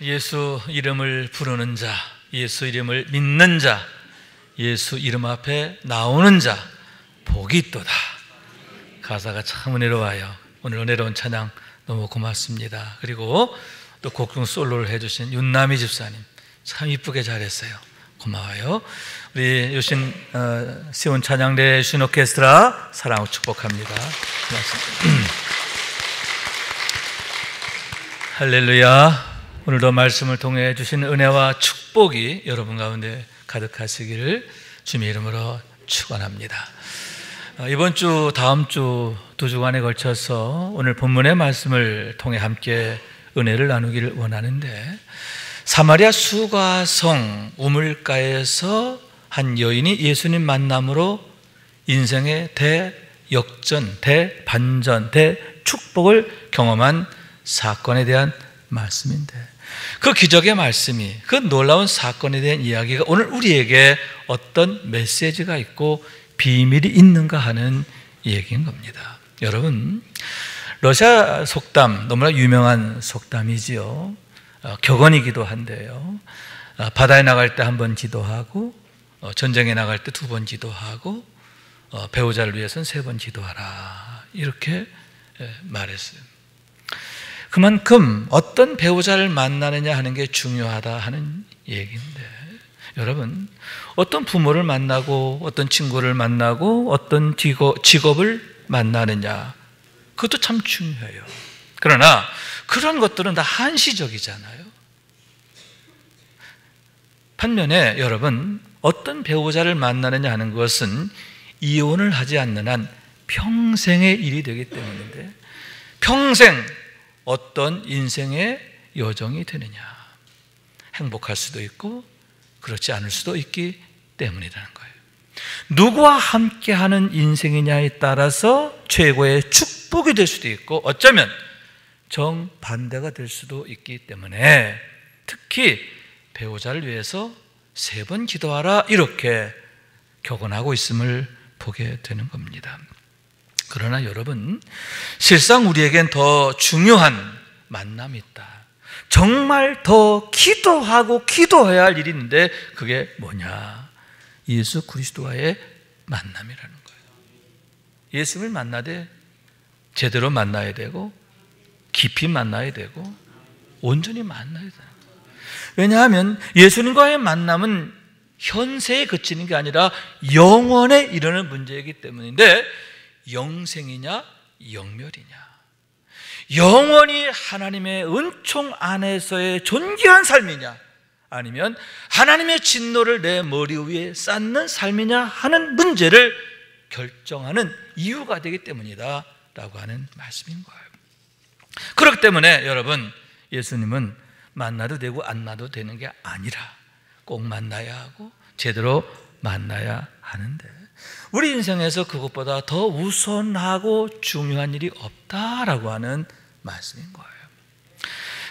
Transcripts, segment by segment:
예수 이름을 부르는 자, 예수 이름을 믿는 자, 예수 이름 앞에 나오는 자 복이 있도다. 가사가 참 은혜로워요. 오늘 은혜로운 찬양 너무 고맙습니다. 그리고 또 곡 중 솔로를 해주신 윤남희 집사님 참 이쁘게 잘했어요. 고마워요. 우리 유신 시온 찬양대 유신 오케스트라 사랑하고 축복합니다. 고맙습니다. 할렐루야. 오늘도 말씀을 통해 주신 은혜와 축복이 여러분 가운데 가득하시기를 주님의 이름으로 축원합니다. 이번 주, 다음 주 두 주간에 걸쳐서 오늘 본문의 말씀을 통해 함께 은혜를 나누기를 원하는데, 사마리아 수가성 우물가에서 한 여인이 예수님 만남으로 인생의 대역전, 대반전, 대축복을 경험한 사건에 대한 말씀인데, 그 기적의 말씀이, 그 놀라운 사건에 대한 이야기가 오늘 우리에게 어떤 메시지가 있고 비밀이 있는가 하는 얘기인 겁니다. 여러분, 러시아 속담, 너무나 유명한 속담이지요. 격언이기도 한데요. 바다에 나갈 때 한 번 기도하고, 전쟁에 나갈 때 2번 기도하고, 배우자를 위해서는 3번 기도하라. 이렇게 말했어요. 그만큼 어떤 배우자를 만나느냐 하는 게 중요하다 하는 얘기인데, 여러분, 어떤 부모를 만나고 어떤 친구를 만나고 어떤 직업을 만나느냐, 그것도 참 중요해요. 그러나 그런 것들은 다 한시적이잖아요. 반면에 여러분, 어떤 배우자를 만나느냐 하는 것은 이혼을 하지 않는 한 평생의 일이 되기 때문인데, 평생 어떤 인생의 여정이 되느냐, 행복할 수도 있고 그렇지 않을 수도 있기 때문이라는 거예요. 누구와 함께하는 인생이냐에 따라서 최고의 축복이 될 수도 있고 어쩌면 정반대가 될 수도 있기 때문에, 특히 배우자를 위해서 3번 기도하라 이렇게 격언하고 있음을 보게 되는 겁니다. 그러나 여러분, 실상 우리에겐 더 중요한 만남이 있다. 정말 더 기도하고 기도해야 할 일이 있는데, 그게 뭐냐? 예수 그리스도와의 만남이라는 거예요. 예수를 만나되 제대로 만나야 되고, 깊이 만나야 되고, 온전히 만나야 되는 거예요. 왜냐하면 예수님과의 만남은 현세에 그치는 게 아니라 영원에 이르는 문제이기 때문인데, 영생이냐 영멸이냐, 영원히 하나님의 은총 안에서의 존귀한 삶이냐, 아니면 하나님의 진노를 내 머리 위에 쌓는 삶이냐 하는 문제를 결정하는 이유가 되기 때문이다 라고 하는 말씀인 거예요. 그렇기 때문에 여러분, 예수님은 만나도 되고 안 만나도 되는 게 아니라 꼭 만나야 하고 제대로 만나야 하는데, 우리 인생에서 그것보다 더 우선하고 중요한 일이 없다라고 하는 말씀인 거예요.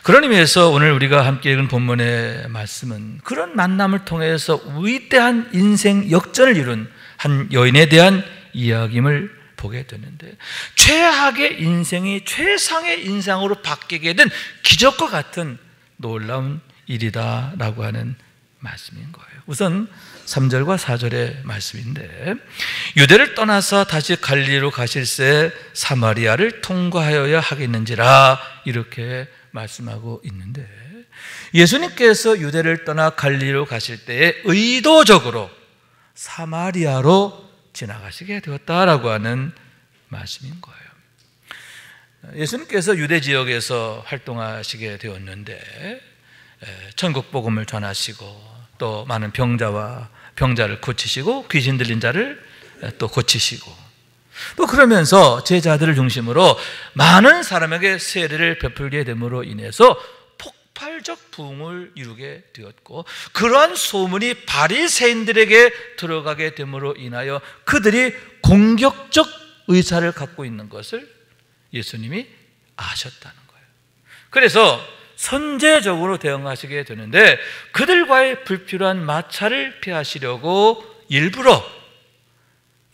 그런 의미에서 오늘 우리가 함께 읽은 본문의 말씀은 그런 만남을 통해서 위대한 인생 역전을 이룬 한 여인에 대한 이야기임을 보게 되는데, 최악의 인생이 최상의 인상으로 바뀌게 된 기적과 같은 놀라운 일이다라고 하는 말씀인 거예요. 우선 3절과 4절의 말씀인데, 유대를 떠나서 다시 갈릴리로 가실새 사마리아를 통과하여야 하겠는지라 이렇게 말씀하고 있는데, 예수님께서 유대를 떠나 갈릴리로 가실 때에 의도적으로 사마리아로 지나가시게 되었다라고 하는 말씀인 거예요. 예수님께서 유대 지역에서 활동하시게 되었는데, 천국 복음을 전하시고 또 많은 병자를 고치시고 귀신 들린 자를 또 고치시고, 또 그러면서 제자들을 중심으로 많은 사람에게 세례를 베풀게 됨으로 인해서 폭발적 부흥을 이루게 되었고, 그러한 소문이 바리새인들에게 들어가게 됨으로 인하여 그들이 공격적 의사를 갖고 있는 것을 예수님이 아셨다는 거예요. 그래서 선제적으로 대응하시게 되는데, 그들과의 불필요한 마찰을 피하시려고 일부러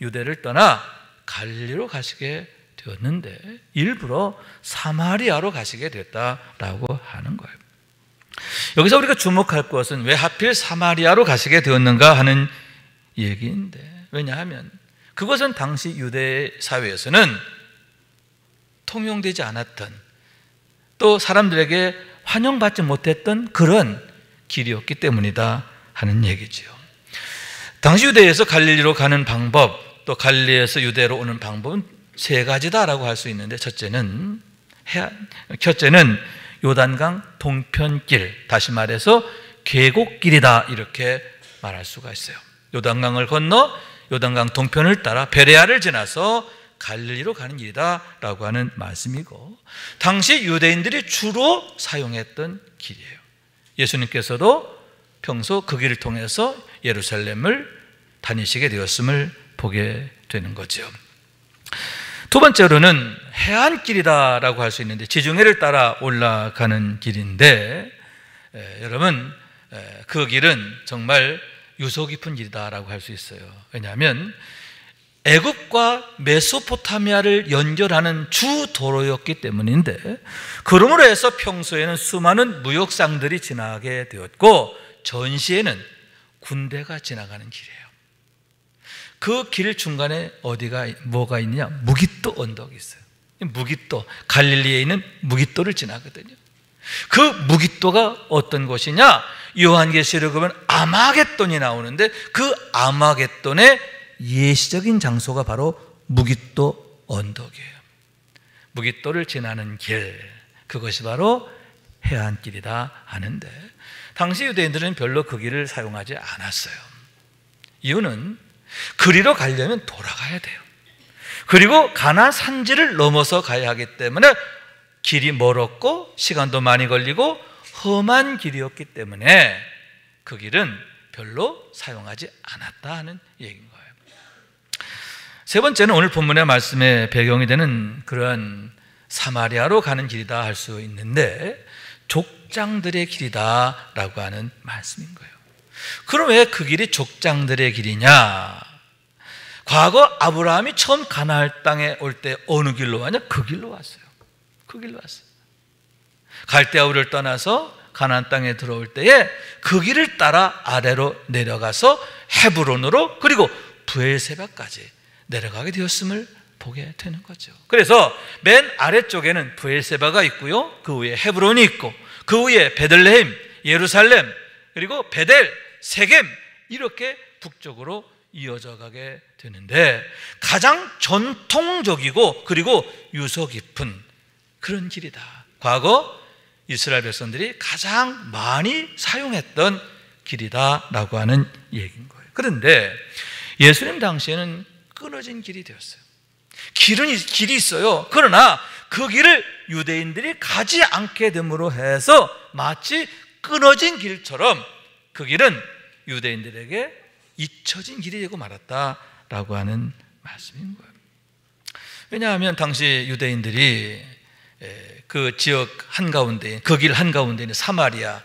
유대를 떠나 갈릴리로 가시게 되었는데, 일부러 사마리아로 가시게 됐다라고 하는 거예요. 여기서 우리가 주목할 것은 왜 하필 사마리아로 가시게 되었는가 하는 얘기인데, 왜냐하면 그것은 당시 유대 사회에서는 통용되지 않았던, 또 사람들에게 환영받지 못했던 그런 길이었기 때문이다 하는 얘기지요. 당시 유대에서 갈릴리로 가는 방법, 또 갈릴리에서 유대로 오는 방법은 세 가지다라고 할 수 있는데, 첫째는 요단강 동편길, 다시 말해서 계곡길이다, 이렇게 말할 수가 있어요. 요단강을 건너 요단강 동편을 따라 베레아를 지나서 갈릴리로 가는 길이다 라고 하는 말씀이고, 당시 유대인들이 주로 사용했던 길이에요. 예수님께서도 평소 그 길을 통해서 예루살렘을 다니시게 되었음을 보게 되는 거죠. 두 번째로는 해안길이다라고 할 수 있는데, 지중해를 따라 올라가는 길인데, 여러분, 그 길은 정말 유서 깊은 길이다라고 할 수 있어요. 왜냐하면 애굽과 메소포타미아를 연결하는 주 도로였기 때문인데, 그러므로 해서 평소에는 수많은 무역상들이 지나게 되었고, 전시에는 군대가 지나가는 길이에요. 그 길 중간에 뭐가 있느냐? 무깃도 언덕이 있어요. 무깃도, 갈릴리에 있는 무깃도를 지나거든요. 그 무깃도가 어떤 곳이냐? 요한계시록에 보면 아마겟돈이 나오는데, 그 아마겟돈의 예시적인 장소가 바로 무깃도 언덕이에요. 무깃도를 지나는 길, 그것이 바로 해안길이다 하는데, 당시 유대인들은 별로 그 길을 사용하지 않았어요. 이유는 그리로 가려면 돌아가야 돼요. 그리고 가나안 산지를 넘어서 가야 하기 때문에 길이 멀었고 시간도 많이 걸리고 험한 길이었기 때문에 그 길은 별로 사용하지 않았다 하는 얘기인 거예요. 세 번째는 오늘 본문의 말씀의 배경이 되는 그러한 사마리아로 가는 길이다 할 수 있는데, 족장들의 길이다 라고 하는 말씀인 거예요. 그럼 왜 그 길이 족장들의 길이냐? 과거 아브라함이 처음 가나안 땅에 올 때 어느 길로 왔냐? 그 길로 왔어요. 그 길로 왔어요. 갈대아우를 떠나서 가나안 땅에 들어올 때에 그 길을 따라 아래로 내려가서 헤브론으로, 그리고 브엘세바까지 내려가게 되었음을 보게 되는 거죠. 그래서 맨 아래쪽에는 브엘세바가 있고요, 그 위에 헤브론이 있고, 그 위에 베들레헴, 예루살렘, 그리고 베델, 세겜, 이렇게 북쪽으로 이어져 가게 되는데, 가장 전통적이고 그리고 유서 깊은 그런 길이다. 과거 이스라엘 백성들이 가장 많이 사용했던 길이다라고 하는 얘기인 거예요. 그런데 예수님 당시에는 끊어진 길이 되었어요. 길이 있어요. 그러나 그 길을 유대인들이 가지 않게 됨으로 해서 마치 끊어진 길처럼 그 길은 유대인들에게 잊혀진 길이 되고 말았다라고 하는 말씀인 거예요. 왜냐하면 당시 유대인들이 그 지역 한가운데, 그 길 한가운데 있는 사마리아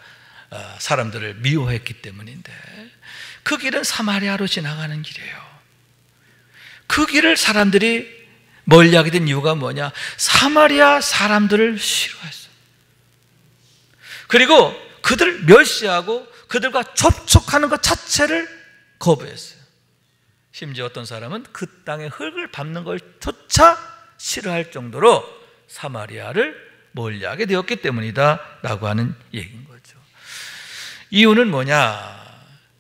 사람들을 미워했기 때문인데, 그 길은 사마리아로 지나가는 길이에요. 그 길을 사람들이 멀리하게 된 이유가 뭐냐? 사마리아 사람들을 싫어했어요. 그리고 그들을 멸시하고 그들과 접촉하는 것 자체를 거부했어요. 심지어 어떤 사람은 그 땅에 흙을 밟는 것조차 싫어할 정도로 사마리아를 멀리하게 되었기 때문이다 라고 하는 얘기인 거죠. 이유는 뭐냐?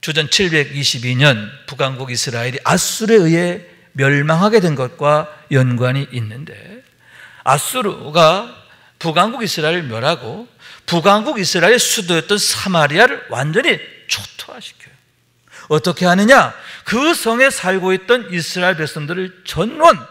주전 722년 북왕국 이스라엘이 아수르에 의해 멸망하게 된 것과 연관이 있는데, 아수르가 북왕국 이스라엘을 멸하고 북왕국 이스라엘의 수도였던 사마리아를 완전히 초토화시켜요. 어떻게 하느냐? 그 성에 살고 있던 이스라엘 백성들을 전원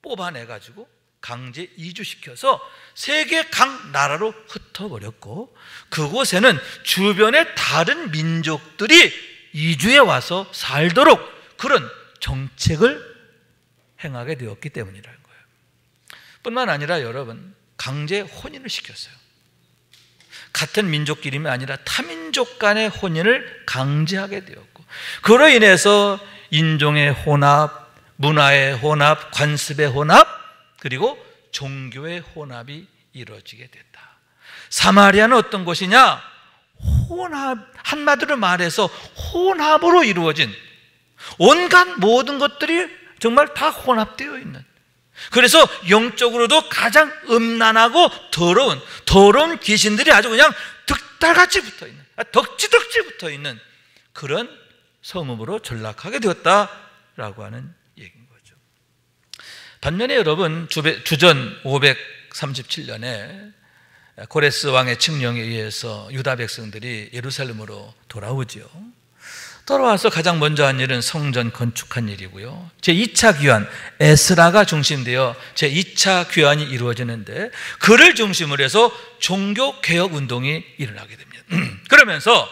뽑아내가지고 강제 이주시켜서 세계 각 나라로 흩어버렸고, 그곳에는 주변의 다른 민족들이 이주해 와서 살도록 그런 정책을 행하게 되었기 때문이라는 거예요. 뿐만 아니라 여러분, 강제 혼인을 시켰어요. 같은 민족끼리만 아니라 타민족 간의 혼인을 강제하게 되었고, 그로 인해서 인종의 혼합, 문화의 혼합, 관습의 혼합, 그리고 종교의 혼합이 이루어지게 됐다. 사마리아는 어떤 곳이냐? 한마디로 말해서 혼합으로 이루어진 온갖 모든 것들이 정말 다 혼합되어 있는, 그래서 영적으로도 가장 음란하고 더러운 귀신들이 아주 그냥 득달같이 붙어있는, 덕지덕지 붙어있는 그런 성읍으로 전락하게 되었다라고 하는 얘기인 거죠. 반면에 여러분, 주전 537년에 고레스 왕의 칙령에 의해서 유다 백성들이 예루살렘으로 돌아오지요. 돌아와서 가장 먼저 한 일은 성전 건축한 일이고요. 제2차 귀환, 에스라가 중심되어 제2차 귀환이 이루어지는데, 그를 중심으로 해서 종교개혁 운동이 일어나게 됩니다. 그러면서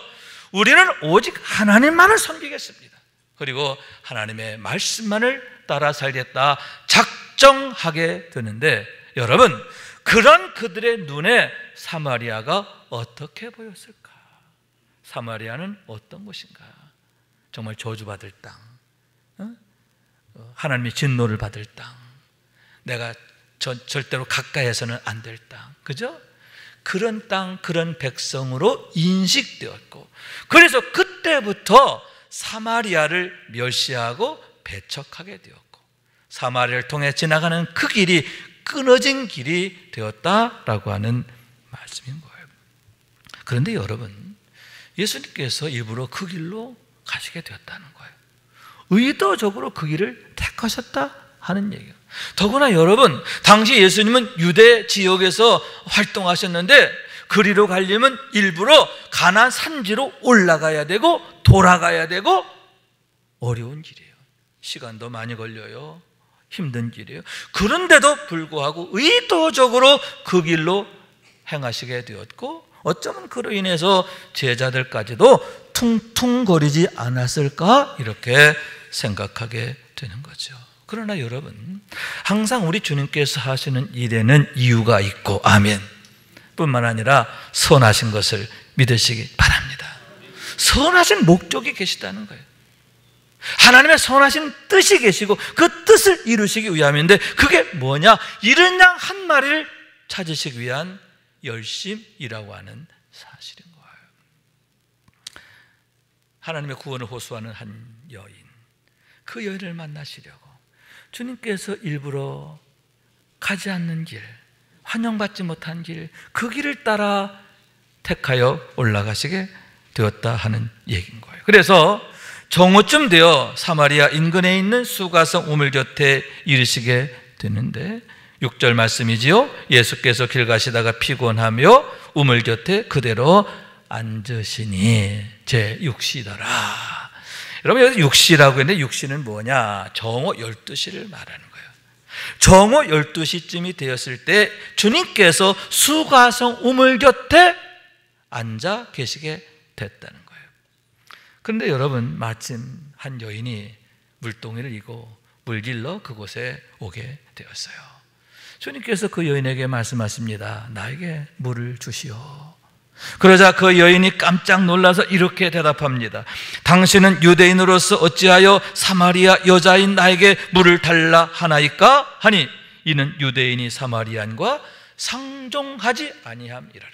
우리는 오직 하나님만을 섬기겠습니다, 그리고 하나님의 말씀만을 따라 살겠다 작정하게 되는데, 여러분, 그런 그들의 눈에 사마리아가 어떻게 보였을까? 사마리아는 어떤 곳인가? 정말 저주받을 땅, 하나님의 진노를 받을 땅, 내가 절대로 가까이에서는 안 될 땅, 그죠? 그런 땅, 그런 백성으로 인식되었고, 그래서 그때부터 사마리아를 멸시하고 배척하게 되었고, 사마리아를 통해 지나가는 그 길이 끊어진 길이 되었다라고 하는 말씀인 거예요. 그런데 여러분, 예수님께서 일부러 그 길로 가시게 되었다는 거예요. 의도적으로 그 길을 택하셨다 하는 얘기예요. 더구나 여러분, 당시 예수님은 유대 지역에서 활동하셨는데, 그리로 가려면 일부러 가나안 산지로 올라가야 되고 돌아가야 되고 어려운 길이에요. 시간도 많이 걸려요. 힘든 길이에요. 그런데도 불구하고 의도적으로 그 길로 행하시게 되었고, 어쩌면 그로 인해서 제자들까지도 퉁퉁거리지 않았을까, 이렇게 생각하게 되는 거죠. 그러나 여러분, 항상 우리 주님께서 하시는 일에는 이유가 있고, 아멘, 뿐만 아니라 선하신 것을 믿으시기 바랍니다. 선하신 목적이 계시다는 거예요. 하나님의 선하신 뜻이 계시고 그 뜻을 이루시기 위함인데, 그게 뭐냐? 이른 양 한 마리를 찾으시기 위한 열심이라고 하는 사실인 거예요. 하나님의 구원을 호소하는 한 여인, 그 여인을 만나시려고 주님께서 일부러 가지 않는 길, 환영받지 못한 길, 그 길을 따라 택하여 올라가시게 되었다 하는 얘기인 거예요. 그래서 정오쯤 되어 사마리아 인근에 있는 수가성 우물 곁에 이르시게 되는데, 6절 말씀이지요. 예수께서 길 가시다가 피곤하며 우물 곁에 그대로 앉으시니 제6시더라. 여러분, 여기 6시라고 했는데 6시는 뭐냐? 정오 12시를 말하는 거예요. 정오 12시쯤이 되었을 때 주님께서 수가성 우물 곁에 앉아 계시게 됐다는 거예요. 그런데 여러분, 마침 한 여인이 물동이를 이고 물길러 그곳에 오게 되었어요. 주님께서 그 여인에게 말씀하십니다. 나에게 물을 주시오. 그러자 그 여인이 깜짝 놀라서 이렇게 대답합니다. 당신은 유대인으로서 어찌하여 사마리아 여자인 나에게 물을 달라 하나이까? 하니 이는 유대인이 사마리안과 상종하지 아니함이라라.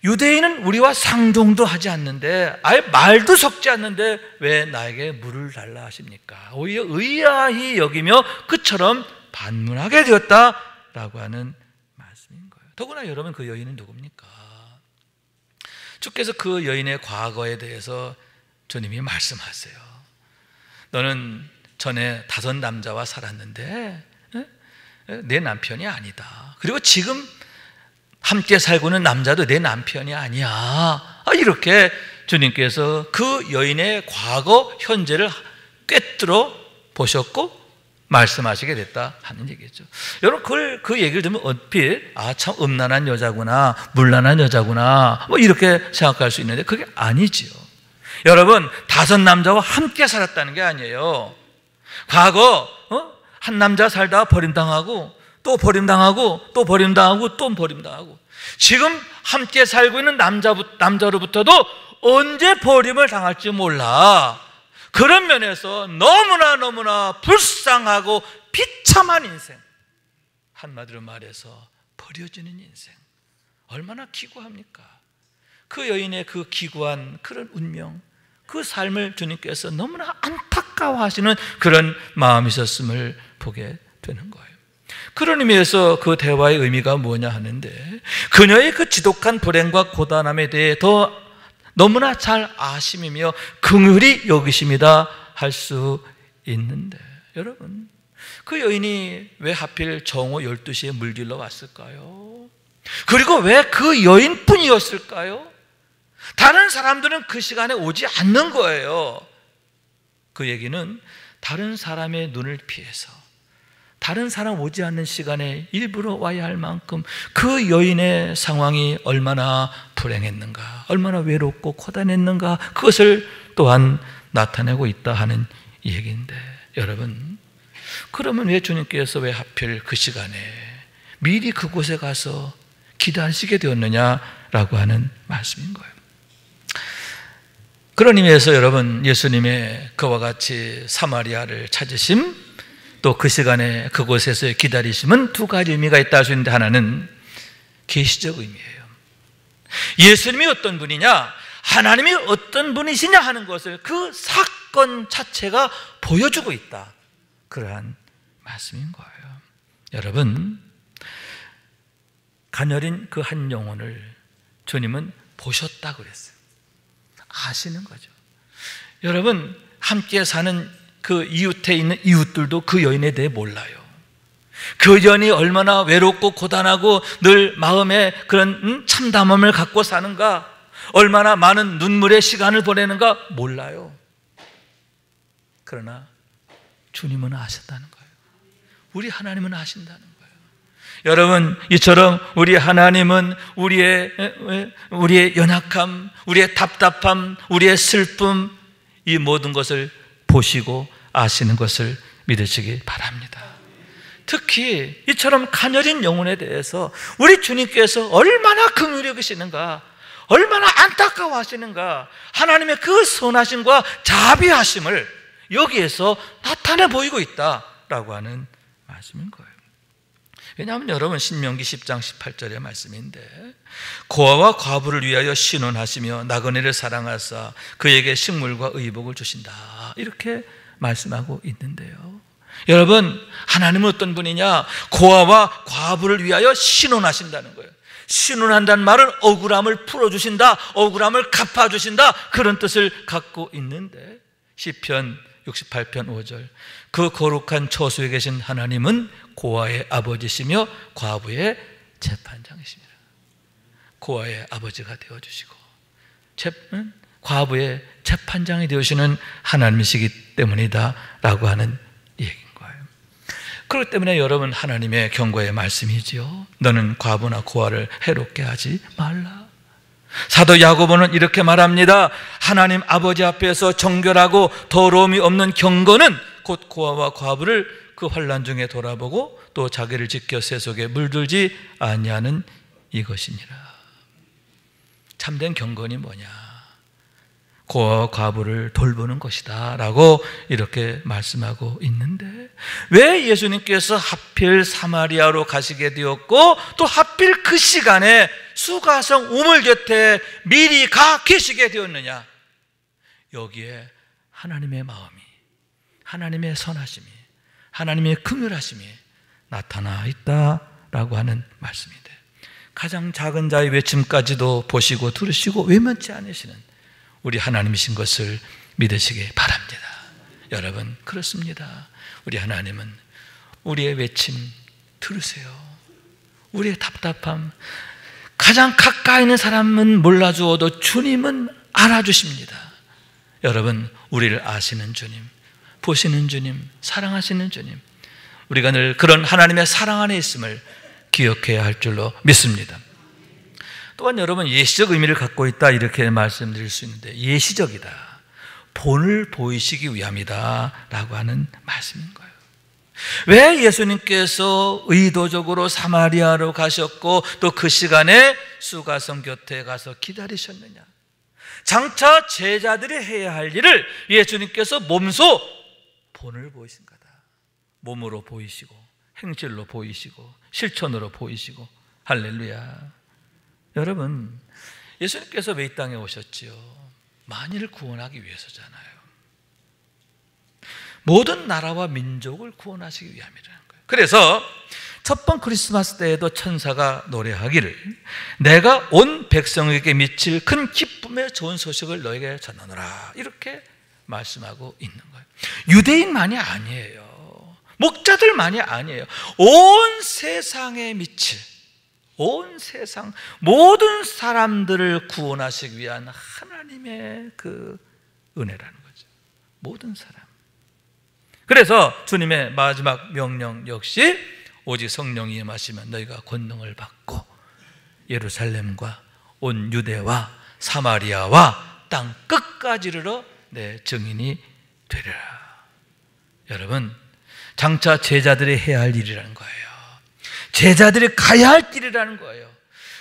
유대인은 우리와 상종도 하지 않는데, 아예 말도 섞지 않는데 왜 나에게 물을 달라 하십니까? 오히려 의아히 여기며 그처럼 반문하게 되었다라고 하는 말씀인 거예요. 더구나 여러분, 그 여인은 누굽니까? 주께서 그 여인의 과거에 대해서 주님이 말씀하세요. 너는 전에 5 남자와 살았는데 내 남편이 아니다. 그리고 지금 함께 살고 있는 남자도 내 남편이 아니야. 이렇게 주님께서 그 여인의 과거, 현재를 꿰뚫어 보셨고 말씀하시게 됐다 하는 얘기죠. 여러분, 그 얘기를 들으면 얼핏 참 음란한 여자구나, 문란한 여자구나, 이렇게 생각할 수 있는데 그게 아니지요. 여러분, 5 남자와 함께 살았다는 게 아니에요. 과거 한 남자 살다가 버림당하고 또 버림당하고 또 버림당하고 또 버림당하고, 지금 함께 살고 있는 남자로부터도 언제 버림을 당할지 몰라. 그런 면에서 너무나 불쌍하고 비참한 인생, 한마디로 말해서 버려지는 인생, 얼마나 기구합니까? 그 여인의 그 기구한 그런 운명, 그 삶을 주님께서 너무나 안타까워하시는 그런 마음이 있었음을 보게 되는 거예요. 그런 의미에서 그 대화의 의미가 뭐냐 하는데, 그녀의 그 지독한 불행과 고단함에 대해 더 너무나 잘 아심이며 긍휼히 여기심이다 할 수 있는데, 여러분, 그 여인이 왜 하필 정오 12시에 물길러 왔을까요? 그리고 왜 그 여인뿐이었을까요? 다른 사람들은 그 시간에 오지 않는 거예요. 그 얘기는 다른 사람의 눈을 피해서 다른 사람 오지 않는 시간에 일부러 와야 할 만큼 그 여인의 상황이 얼마나 불행했는가, 얼마나 외롭고 고단했는가, 그것을 또한 나타내고 있다 하는 얘기인데, 여러분, 그러면 왜 주님께서 왜 하필 그 시간에 미리 그곳에 가서 기다리시게 되었느냐라고 하는 말씀인 거예요. 그런 의미에서 여러분, 예수님의 그와 같이 사마리아를 찾으심, 또 그 시간에 그곳에서의 기다리심은 두 가지 의미가 있다 할 수 있는데, 하나는 계시적 의미예요. 예수님이 어떤 분이냐, 하나님이 어떤 분이시냐 하는 것을 그 사건 자체가 보여주고 있다, 그러한 말씀인 거예요. 여러분, 가녀린 그 한 영혼을 주님은 보셨다 그랬어요. 아시는 거죠. 여러분, 함께 사는 그 이웃에 있는 이웃들도 그 여인에 대해 몰라요. 그 여인이 얼마나 외롭고 고단하고 늘 마음에 그런 참담함을 갖고 사는가, 얼마나 많은 눈물의 시간을 보내는가 몰라요. 그러나 주님은 아셨다는 거예요. 우리 하나님은 아신다는 거예요. 여러분, 이처럼 우리 하나님은 우리의 연약함, 우리의 답답함, 우리의 슬픔, 이 모든 것을 보시고 아시는 것을 믿으시기 바랍니다. 특히 이처럼 가녀린 영혼에 대해서 우리 주님께서 얼마나 긍휼히 여기시는가, 얼마나 안타까워하시는가, 하나님의 그 선하심과 자비하심을 여기에서 나타내 보이고 있다라고 하는 말씀인 거예요. 왜냐하면 여러분, 신명기 10장 18절의 말씀인데, 고아와 과부를 위하여 신원하시며 나그네를 사랑하사 그에게 식물과 의복을 주신다, 이렇게 말씀하고 있는데요. 여러분, 하나님은 어떤 분이냐, 고아와 과부를 위하여 신원하신다는 거예요. 신원한다는 말은 억울함을 풀어주신다, 억울함을 갚아주신다, 그런 뜻을 갖고 있는데, 시편 68편 5절, 그 거룩한 처소에 계신 하나님은 고아의 아버지시며 과부의 재판장이십니다. 고아의 아버지가 되어주시고 과부의 재판장이 되어주시는 하나님이시기 때문이다 라고 하는 얘기인 거예요. 그렇기 때문에 여러분, 하나님의 경고의 말씀이지요. 너는 과부나 고아를 해롭게 하지 말라. 사도 야고보는 이렇게 말합니다. 하나님 아버지 앞에서 정결하고 더러움이 없는 경건은 곧 고아와 과부를 그 환난 중에 돌아보고 또 자기를 지켜 세속에 물들지 아니하는 이것이니라. 참된 경건이 뭐냐, 고아와 과부를 돌보는 것이다 라고 이렇게 말씀하고 있는데, 왜 예수님께서 하필 사마리아로 가시게 되었고 또 하필 그 시간에 수가성 우물 곁에 미리 가 계시게 되었느냐? 여기에 하나님의 마음이, 하나님의 선하심이, 하나님의 긍휼하심이 나타나 있다라고 하는 말씀인데, 가장 작은 자의 외침까지도 보시고 들으시고 외면치 않으시는 우리 하나님이신 것을 믿으시기 바랍니다. 여러분, 그렇습니다. 우리 하나님은 우리의 외침 들으세요. 우리의 답답함, 가장 가까이 있는 사람은 몰라주어도 주님은 알아주십니다. 여러분, 우리를 아시는 주님, 보시는 주님, 사랑하시는 주님, 우리가 늘 그런 하나님의 사랑 안에 있음을 기억해야 할 줄로 믿습니다. 또한 여러분, 예시적 의미를 갖고 있다 이렇게 말씀드릴 수 있는데, 예시적이다, 본을 보이시기 위함이다 라고 하는 말씀인 거예요. 왜 예수님께서 의도적으로 사마리아로 가셨고 또 그 시간에 수가성 곁에 가서 기다리셨느냐? 장차 제자들이 해야 할 일을 예수님께서 몸소 본을 보이신 거다. 몸으로 보이시고 행실로 보이시고 실천으로 보이시고, 할렐루야. 여러분, 예수님께서 왜 이 땅에 오셨지요? 만인을 구원하기 위해서잖아요. 모든 나라와 민족을 구원하시기 위함이라는 거예요. 그래서 첫 번 크리스마스 때에도 천사가 노래하기를 내가 온 백성에게 미칠 큰 기쁨의 좋은 소식을 너에게 전하노라, 이렇게 말씀하고 있는 거예요. 유대인만이 아니에요. 목자들만이 아니에요. 온 세상에 미칠, 온 세상 모든 사람들을 구원하시기 위한 하나님의 그 은혜라는 거죠. 모든 사람. 그래서 주님의 마지막 명령 역시 오직 성령이 임하시면 너희가 권능을 받고 예루살렘과 온 유대와 사마리아와 땅 끝까지 이르러 내 증인이 되리라. 여러분, 장차 제자들이 해야 할 일이라는 거예요. 제자들이 가야 할 길이라는 거예요.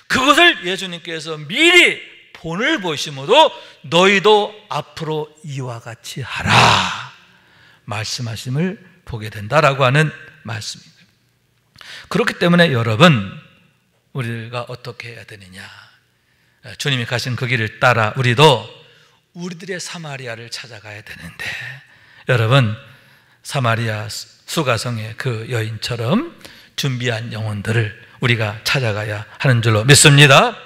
그것을 예수님께서 미리 본을 보시므로 너희도 앞으로 이와 같이 하라 말씀하심을 보게 된다라고 하는 말씀입니다. 그렇기 때문에 여러분, 우리가 어떻게 해야 되느냐? 주님이 가신 그 길을 따라 우리도 우리들의 사마리아를 찾아가야 되는데, 여러분, 사마리아 수가성의 그 여인처럼 준비한 영혼들을 우리가 찾아가야 하는 줄로 믿습니다.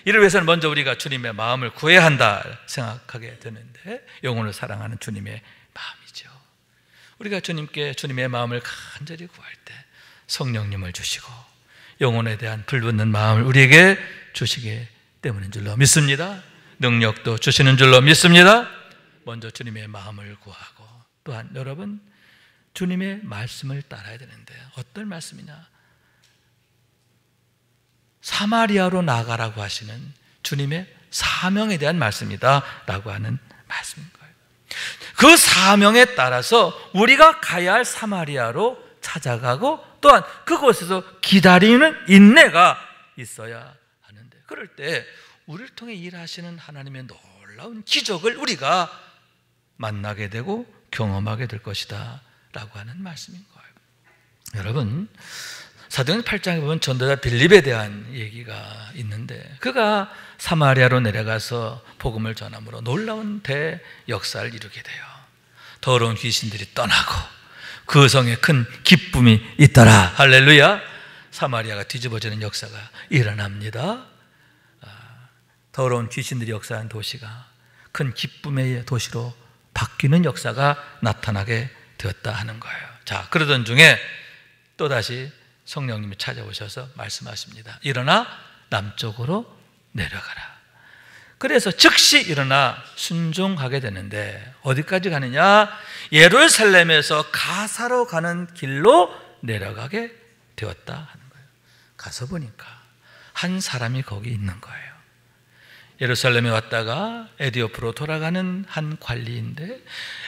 이를 위해서는 먼저 우리가 주님의 마음을 구해야 한다 생각하게 되는데, 영혼을 사랑하는 주님의 마음이죠. 우리가 주님께 주님의 마음을 간절히 구할 때 성령님을 주시고 영혼에 대한 불붙는 마음을 우리에게 주시기 때문인 줄로 믿습니다. 능력도 주시는 줄로 믿습니다. 먼저 주님의 마음을 구하고, 또한 여러분, 주님의 말씀을 따라야 되는데 어떤 말씀이냐? 사마리아로 나가라고 하시는 주님의 사명에 대한 말씀이다 라고 하는 말씀인 거예요. 그 사명에 따라서 우리가 가야 할 사마리아로 찾아가고, 또한 그곳에서 기다리는 인내가 있어야 하는데, 그럴 때 우리를 통해 일하시는 하나님의 놀라운 기적을 우리가 만나게 되고 경험하게 될 것이다 라고 하는 말씀인 거예요. 여러분, 사도행전 8장에 보면 전도자 빌립에 대한 얘기가 있는데, 그가 사마리아로 내려가서 복음을 전함으로 놀라운 대역사를 이루게 돼요. 더러운 귀신들이 떠나고 그 성에 큰 기쁨이 있더라. 할렐루야. 사마리아가 뒤집어지는 역사가 일어납니다. 더러운 귀신들이 역사한 도시가 큰 기쁨의 도시로 바뀌는 역사가 나타나게 되었다 하는 거예요. 자, 그러던 중에 또다시 성령님이 찾아오셔서 말씀하십니다. 일어나 남쪽으로 내려가라. 그래서 즉시 일어나 순종하게 되는데, 어디까지 가느냐? 예루살렘에서 가사로 가는 길로 내려가게 되었다 하는 거예요. 가서 보니까 한 사람이 거기 있는 거예요. 예루살렘에 왔다가 에디오프로 돌아가는 한 관리인데,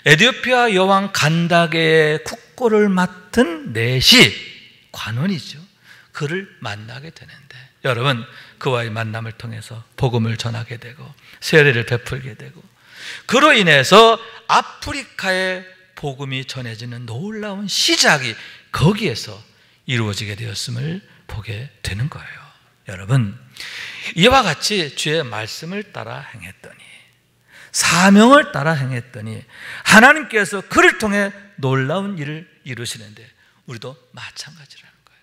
에디오피아 여왕 간다게의 국고를 맡은 넷이 관원이죠. 그를 만나게 되는데, 여러분, 그와의 만남을 통해서 복음을 전하게 되고 세례를 베풀게 되고, 그로 인해서 아프리카의 복음이 전해지는 놀라운 시작이 거기에서 이루어지게 되었음을 보게 되는 거예요. 여러분, 이와 같이 주의 말씀을 따라 행했더니, 사명을 따라 행했더니 하나님께서 그를 통해 놀라운 일을 이루시는데, 우리도 마찬가지라는 거예요.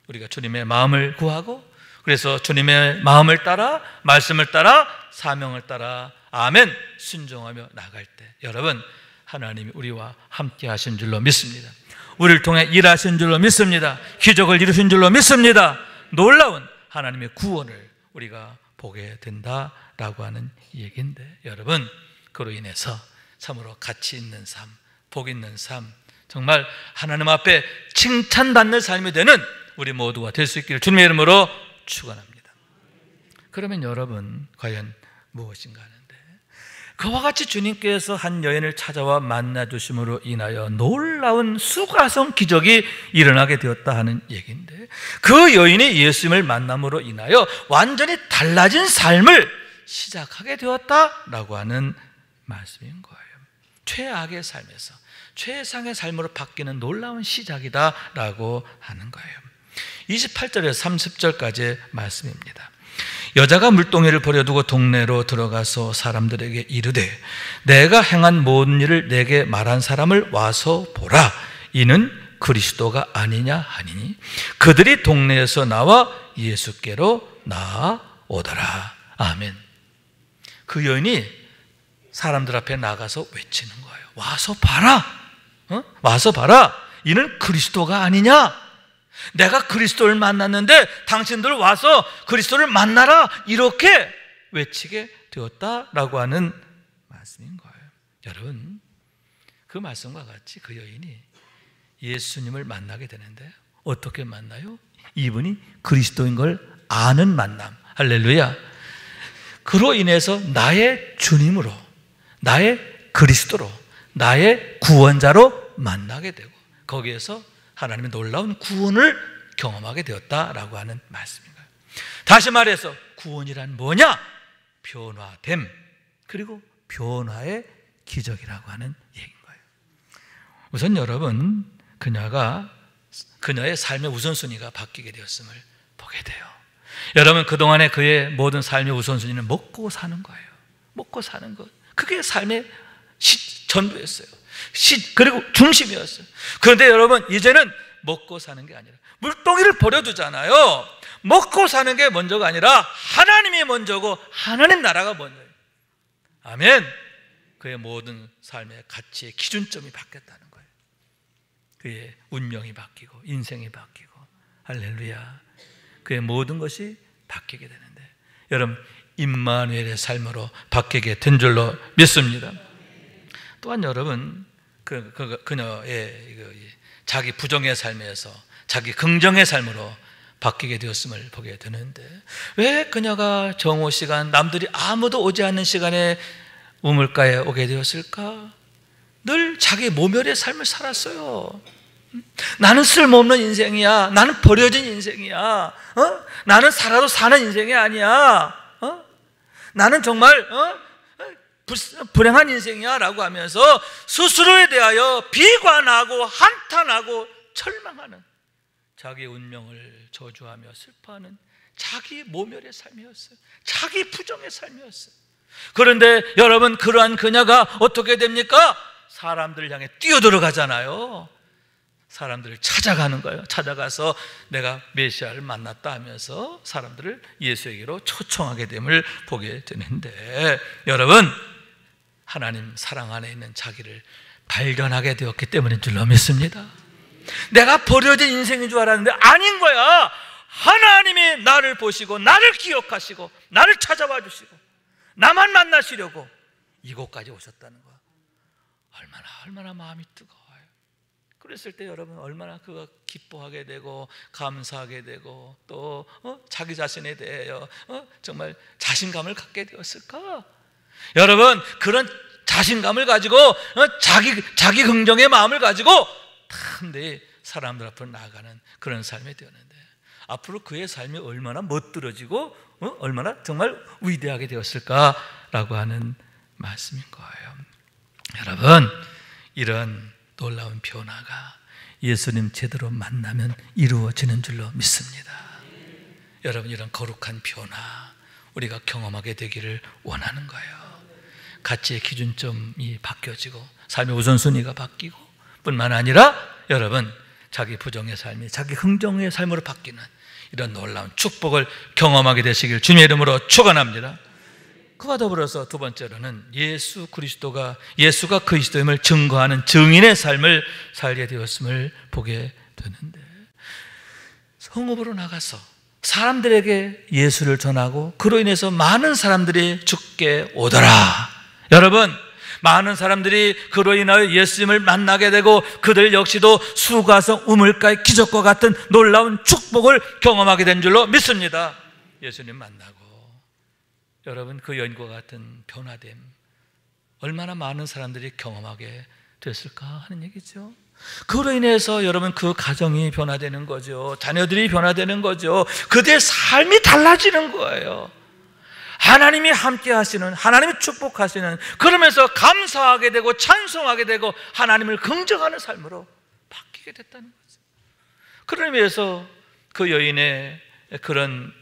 우리가 주님의 마음을 구하고, 그래서 주님의 마음을 따라, 말씀을 따라, 사명을 따라, 아멘, 순종하며 나갈 때, 여러분, 하나님이 우리와 함께 하신 줄로 믿습니다. 우리를 통해 일하신 줄로 믿습니다. 기적을 이루신 줄로 믿습니다. 놀라운 하나님의 구원을 우리가 보게 된다라고 하는 얘기인데, 여러분, 그로 인해서 참으로 가치 있는 삶, 복 있는 삶, 정말 하나님 앞에 칭찬받는 삶이 되는 우리 모두가 될 수 있기를 주님의 이름으로 축원합니다. 그러면 여러분, 과연 무엇인가 하는데, 그와 같이 주님께서 한 여인을 찾아와 만나주심으로 인하여 놀라운 수가성 기적이 일어나게 되었다 하는 얘기인데, 그 여인이 예수님을 만남으로 인하여 완전히 달라진 삶을 시작하게 되었다라고 하는 말씀인 거예요. 최악의 삶에서 최상의 삶으로 바뀌는 놀라운 시작이다라고 하는 거예요. 28절에서 30절까지의 말씀입니다. 여자가 물동이를 버려두고 동네로 들어가서 사람들에게 이르되 내가 행한 모든 일을 내게 말한 사람을 와서 보라. 이는 그리스도가 아니냐 하니니 그들이 동네에서 나와 예수께로 나아오더라. 아멘. 그 여인이 사람들 앞에 나가서 외치는 거예요. 와서 봐라. 와서 봐라. 이는 그리스도가 아니냐? 내가 그리스도를 만났는데 당신들 와서 그리스도를 만나라. 이렇게 외치게 되었다라고 하는 말씀인 거예요. 여러분, 그 말씀과 같이 그 여인이 예수님을 만나게 되는데 어떻게 만나요? 이분이 그리스도인 걸 아는 만남. 할렐루야. 그로 인해서 나의 주님으로, 나의 그리스도로, 나의 구원자로 만나게 되고 거기에서 하나님의 놀라운 구원을 경험하게 되었다라고 하는 말씀인가요? 다시 말해서 구원이란 뭐냐? 변화됨, 그리고 변화의 기적이라고 하는 얘기인 거예요. 우선 여러분, 그녀의 삶의 우선순위가 바뀌게 되었음을 보게 돼요. 여러분, 그동안에 그의 모든 삶의 우선순위는 먹고 사는 거예요. 먹고 사는 것, 그게 삶의 전부였어요. 그리고 중심이었어요. 그런데 여러분, 이제는 먹고 사는 게 아니라 물동이를 버려두잖아요. 먹고 사는 게 먼저가 아니라 하나님이 먼저고 하나님 나라가 먼저예요. 아멘. 그의 모든 삶의 가치의 기준점이 바뀌었다는 거예요. 그의 운명이 바뀌고 인생이 바뀌고, 할렐루야, 그의 모든 것이 바뀌게 되는데, 여러분, 임마누엘의 삶으로 바뀌게 된 줄로 믿습니다. 또한 여러분, 그녀의 자기 부정의 삶에서 자기 긍정의 삶으로 바뀌게 되었음을 보게 되는데, 왜 그녀가 정오 시간, 남들이 아무도 오지 않는 시간에 우물가에 오게 되었을까? 늘 자기 모멸의 삶을 살았어요. 나는 쓸모없는 인생이야. 나는 버려진 인생이야. 나는 살아도 사는 인생이 아니야. 나는 정말 불행한 인생이야 라고 하면서 스스로에 대하여 비관하고 한탄하고 절망하는, 자기 운명을 저주하며 슬퍼하는 자기 모멸의 삶이었어요. 자기 부정의 삶이었어요. 그런데 여러분, 그러한 그녀가 어떻게 됩니까? 사람들을 향해 뛰어들어가잖아요. 사람들을 찾아가는 거예요. 찾아가서 내가 메시아를 만났다 하면서 사람들을 예수에게로 초청하게 됨을 보게 되는데, 여러분, 하나님 사랑 안에 있는 자기를 발견하게 되었기 때문인 줄로 믿습니다. 내가 버려진 인생인 줄 알았는데 아닌 거야. 하나님이 나를 보시고 나를 기억하시고 나를 찾아와 주시고 나만 만나시려고 이곳까지 오셨다는 거야. 얼마나 마음이 뜨거워요. 그랬을 때 여러분, 얼마나 그가 기뻐하게 되고 감사하게 되고 또 자기 자신에 대하여 정말 자신감을 갖게 되었을까? 여러분, 그런 자신감을 가지고 자기 긍정의 마음을 가지고 탐대히 사람들 앞으로 나아가는 그런 삶이 되었는데, 앞으로 그의 삶이 얼마나 멋들어지고 얼마나 정말 위대하게 되었을까라고 하는 말씀인 거예요. 여러분, 이런 놀라운 변화가 예수님 제대로 만나면 이루어지는 줄로 믿습니다. 여러분, 이런 거룩한 변화 우리가 경험하게 되기를 원하는 거예요. 가치의 기준점이 바뀌어지고 삶의 우선순위가 바뀌고 뿐만 아니라 여러분, 자기 부정의 삶이 자기 긍정의 삶으로 바뀌는 이런 놀라운 축복을 경험하게 되시길 주님의 이름으로 축원합니다. 그와 더불어서 두 번째로는 예수가 그리스도임을 증거하는 증인의 삶을 살게 되었음을 보게 되는데, 성읍으로 나가서 사람들에게 예수를 전하고 그로 인해서 많은 사람들이 죽게 오더라. 여러분, 많은 사람들이 그로 인하여 예수님을 만나게 되고 그들 역시도 수가성 우물가의 기적과 같은 놀라운 축복을 경험하게 된 줄로 믿습니다. 예수님 만나고 여러분, 그 여인과 같은 변화됨 얼마나 많은 사람들이 경험하게 됐을까 하는 얘기죠. 그로 인해서 여러분, 그 가정이 변화되는 거죠. 자녀들이 변화되는 거죠. 그들의 삶이 달라지는 거예요. 하나님이 함께 하시는, 하나님이 축복하시는, 그러면서 감사하게 되고 찬송하게 되고 하나님을 긍정하는 삶으로 바뀌게 됐다는 거죠. 그런 의미에서 그 여인의 그런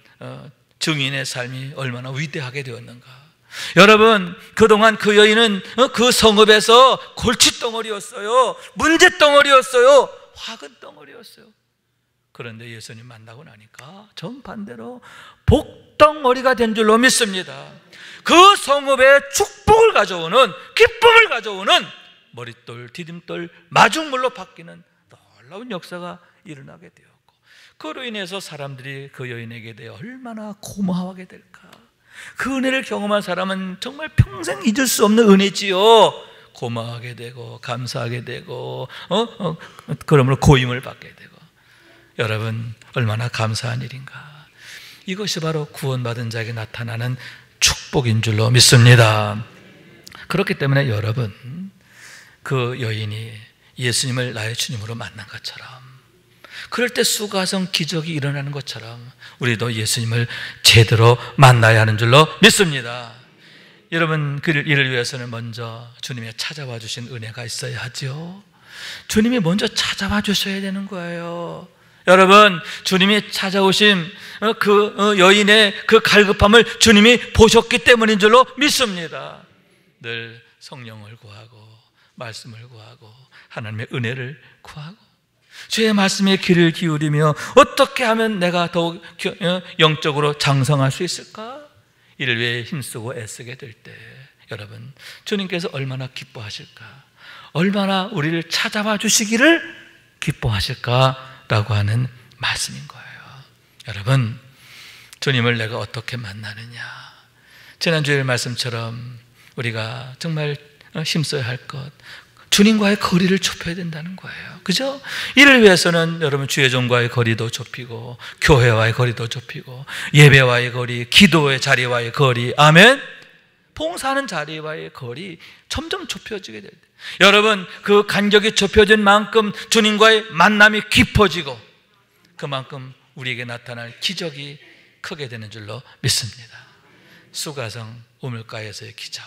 증인의 삶이 얼마나 위대하게 되었는가. 여러분, 그동안 그 여인은 그 성읍에서 골칫덩어리였어요. 문제덩어리였어요. 화근덩어리였어요. 그런데 예수님 만나고 나니까 정반대로 복덩어리가 된 줄로 믿습니다. 그 성읍에 축복을 가져오는, 기쁨을 가져오는 머릿돌, 디딤돌, 마중물로 바뀌는 놀라운 역사가 일어나게 되었고, 그로 인해서 사람들이 그 여인에게 대해 얼마나 고마워하게 될까. 그 은혜를 경험한 사람은 정말 평생 잊을 수 없는 은혜지요. 고마워하게 되고 감사하게 되고 그러므로 고임을 받게 되고. 여러분, 얼마나 감사한 일인가. 이것이 바로 구원받은 자에게 나타나는 축복인 줄로 믿습니다. 그렇기 때문에 여러분, 그 여인이 예수님을 나의 주님으로 만난 것처럼, 그럴 때 수가성 기적이 일어나는 것처럼 우리도 예수님을 제대로 만나야 하는 줄로 믿습니다. 여러분, 이를 위해서는 먼저 주님이 찾아와 주신 은혜가 있어야 하죠. 주님이 먼저 찾아와 주셔야 되는 거예요. 여러분, 주님이 찾아오신 그 여인의 그 갈급함을 주님이 보셨기 때문인 줄로 믿습니다. 늘 성령을 구하고 말씀을 구하고 하나님의 은혜를 구하고 주의 말씀에 귀를 기울이며 어떻게 하면 내가 더욱 영적으로 장성할 수 있을까? 이를 위해 힘쓰고 애쓰게 될 때 여러분, 주님께서 얼마나 기뻐하실까, 얼마나 우리를 찾아와 주시기를 기뻐하실까라고 하는 말씀인 거예요. 여러분, 주님을 내가 어떻게 만나느냐. 지난주의 말씀처럼 우리가 정말 힘써야 할 것, 주님과의 거리를 좁혀야 된다는 거예요. 그죠? 이를 위해서는 여러분, 주의 종과의 거리도 좁히고 교회와의 거리도 좁히고 예배와의 거리, 기도의 자리와의 거리, 아멘, 봉사하는 자리와의 거리 점점 좁혀지게 될 때, 여러분, 그 간격이 좁혀진 만큼 주님과의 만남이 깊어지고 그만큼 우리에게 나타날 기적이 크게 되는 줄로 믿습니다. 수가성 우물가에서의 기적,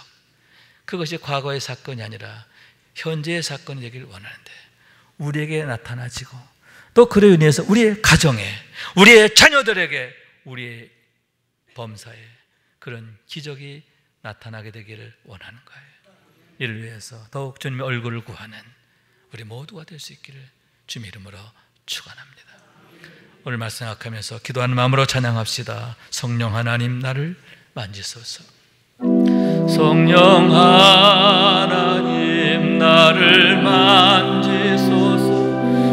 그것이 과거의 사건이 아니라 현재의 사건이 되기를 원하는데 우리에게 나타나지고 또 그로 인해서 우리의 가정에, 우리의 자녀들에게, 우리의 범사에 그런 기적이 나타나게 되기를 원하는 거예요. 이를 위해서 더욱 주님의 얼굴을 구하는 우리 모두가 될 수 있기를 주님의 이름으로 축원합니다. 오늘 말씀 생각하면서 기도하는 마음으로 찬양합시다. 성령 하나님, 나를 만지소서. 성령 하나님, 나를 만지소서.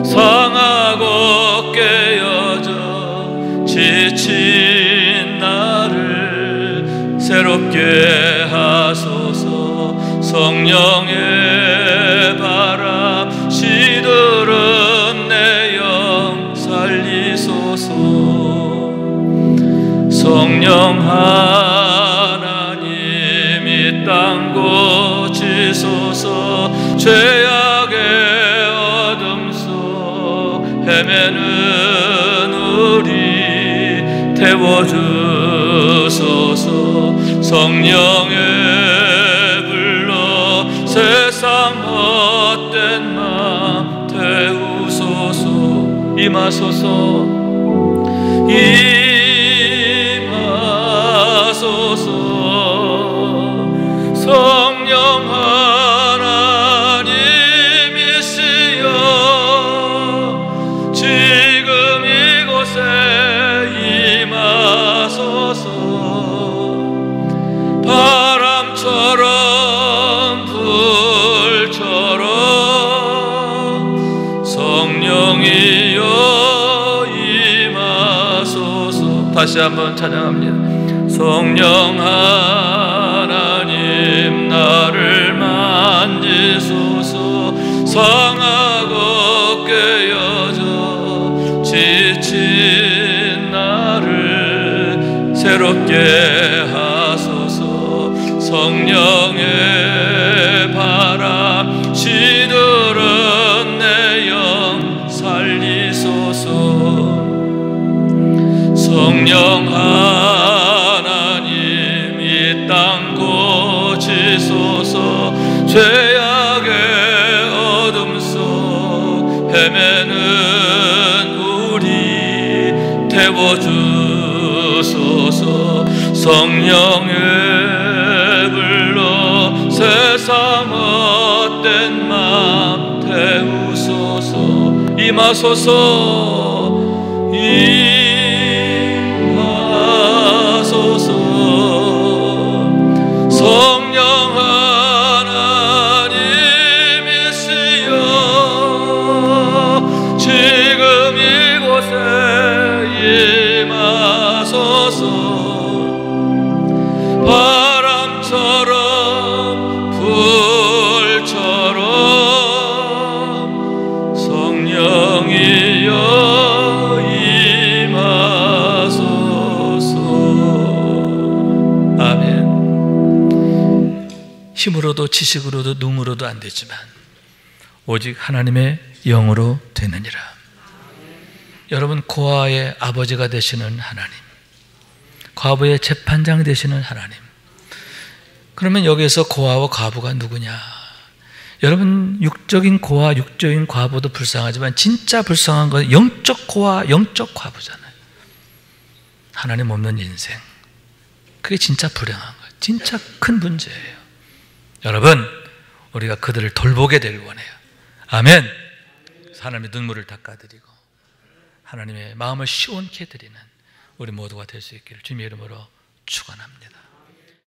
상하고 깨어져 지친 나를 새롭게 하소서. 성령의 바람 시들은 내 영 살리소서. 성령 하나님, 이 땅 고치소서. 죄악의 어둠 속 헤매는 우리 태워주소서. 성령의 불로 세상 헛된 맘 태우소서. 임하소서. 성령 하나님이시여, 지금 이곳에 임하소서. 바람처럼 불처럼 성령이여 임하소서. 다시 한번 찬양합니다. 성령 하나님, 나를 만지소서. 상하고 깨어져 지친 나를 새롭게 하소서. 성령의 바람 시들은 내 영 살리소서. 성령 하나님, 이 땅 고치소서. 죄악의 어둠 속 헤매는 우리 태워주소서. 성령의 불로 세상 헛된 맘 태우소서. 임하소서 임하소서. 성령 하나님이시여 지금 이곳에 임하소서. 바람처럼 불처럼 성령이여 임하소서. 아멘. 힘으로도 지식으로도 능으로도 안 되지만 오직 하나님의 영으로 되느니라. 여러분, 고아의 아버지가 되시는 하나님, 과부의 재판장 되시는 하나님. 그러면 여기에서 고아와 과부가 누구냐? 여러분, 육적인 고아, 육적인 과부도 불쌍하지만 진짜 불쌍한 건 영적 고아, 영적 과부잖아요. 하나님 없는 인생. 그게 진짜 불행한 거예요. 진짜 큰 문제예요. 여러분, 우리가 그들을 돌보게 되길 원해요. 아멘. 하나님의 눈물을 닦아드리고 하나님의 마음을 시원케 해드리는 우리 모두가 될 수 있기를 주님의 이름으로 축원합니다.